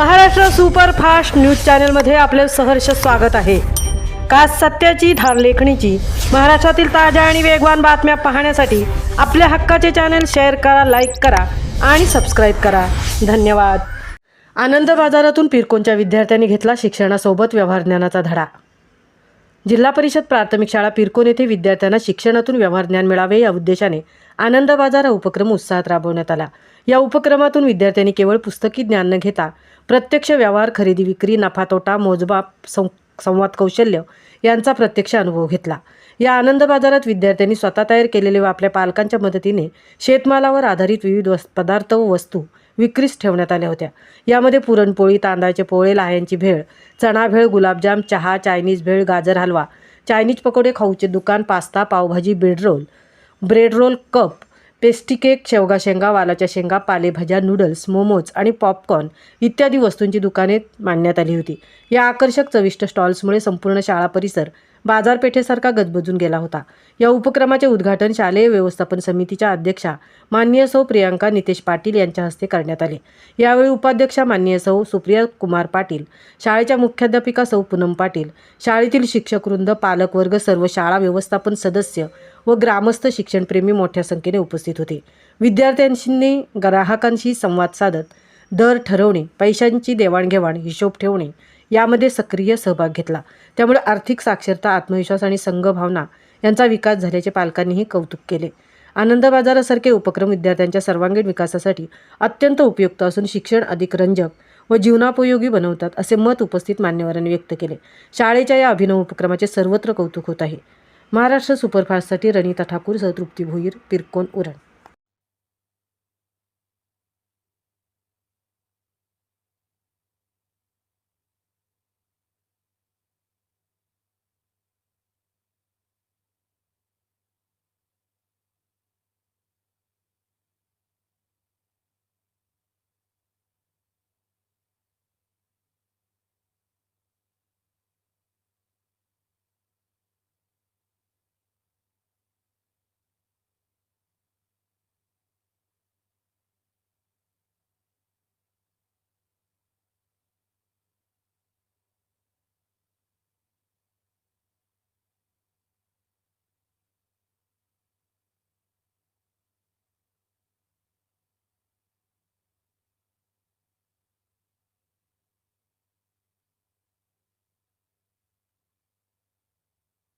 Maharashtra superfast news चॅनलमध्ये आपले सहर्ष स्वागत आहे। का सत्याची धार लेखणीची महाराष्ट्रातील ताज्या आणि वेगवान बातम्या पाहण्यासाठी आपल्या हक्काचे चॅनल शेअर करा, लाईक करा आणि सबस्क्राईब करा। धन्यवाद। आनंद बाजारातून पिरकोनच्या विद्यार्थ्यांनी घेतला शिक्षणासोबत व्यवहार ज्ञानाचा धडा। जिल्हा परिषद प्राथमिक शाळा पिरकोन येथे विद्यार्थ्यांना शिक्षणातून व्यवहार ज्ञान मिळावे या उद्देशाने आनंद बाजार हा उपक्रम उत्साहात राबवण्यात आला। या उपक्रमातून विद्यार्थ्यांनी केवळ पुस्तकी ज्ञान न घेता प्रत्यक्ष व्यवहार, खरेदी विक्री, नफा तोटा, मोजमाप, संवाद कौशल्य यांचा प्रत्यक्ष अनुभव घेतला। या आनंद बाजारात विद्यार्थ्यांनी स्वतः तयार केलेले व आपल्या पालकांच्या मदतीने शेतमालावर आधारित विविध पदार्थ व वस्तू विक्रीस ठेवण्यात आल्या होत्या। यामध्ये पुरणपोळी, तांदळाचे पोळे, लाह्यांची भेळ, चणा भेळ, गुलाबजाम, चहा, चायनीज भेळ, गाजर हलवा, चायनीज पकोडे, खाऊचे दुकान, pasta, pav bhaji, bread roll, cup, pastry cake, शेवगा शेंगा, वालाच्या शेंगा, पालेभाज्या, नूडल्स, मोमोज आणि पॉपकॉर्न इत्यादी वस्तूंची दुकाने मांडण्यात आली होती। या आकर्षक चविष्ट स्टॉल्समुळे संपूर्ण शाळा परिसर बाजारपेठेसारखा गजबजून गेला होता। या उपक्रमाचे उद्घाटन शालेय व्यवस्थापन समितीच्या अध्यक्षा माननीय सौ प्रियांका नितेश पाटील यांच्या हस्ते करण्यात आले। यावेळी उपाध्यक्षा माननीय सौ सुप्रिया कुमार पाटील, शाळेच्या मुख्याध्यापिका सौ पूनम पाटील, शाळेतील शिक्षकवृंद, पालकवर्ग, सर्व शाळा व्यवस्थापन सदस्य व ग्रामस्थ शिक्षणप्रेमी मोठ्या संख्येने उपस्थित होते। विद्यार्थ्यांनी ग्राहकांशी संवाद साधत दर ठरवणे, पैशांची देवाणघेवाण, हिशोब ठेवणे यामध्ये सक्रिय सहभाग घेतला। त्यामुळे आर्थिक साक्षरता, आत्मविश्वास आणि संघभावना यांचा विकास झाल्याचे पालकांनीही कौतुक केले। आनंद बाजारासारखे उपक्रम विद्यार्थ्यांच्या सर्वांगीण विकासासाठी अत्यंत उपयुक्त असून शिक्षण अधिक रंजक व जीवनोपयोगी बनवतात असे मत उपस्थित मान्यवरांनी व्यक्त केले। शाळेच्या या अभिनव उपक्रमाचे सर्वत्र कौतुक होत आहे। महाराष्ट्र सुपरफास्टसाठी रणिता ठाकूर सह तृप्ती भोईर, पिरकोन, उरण।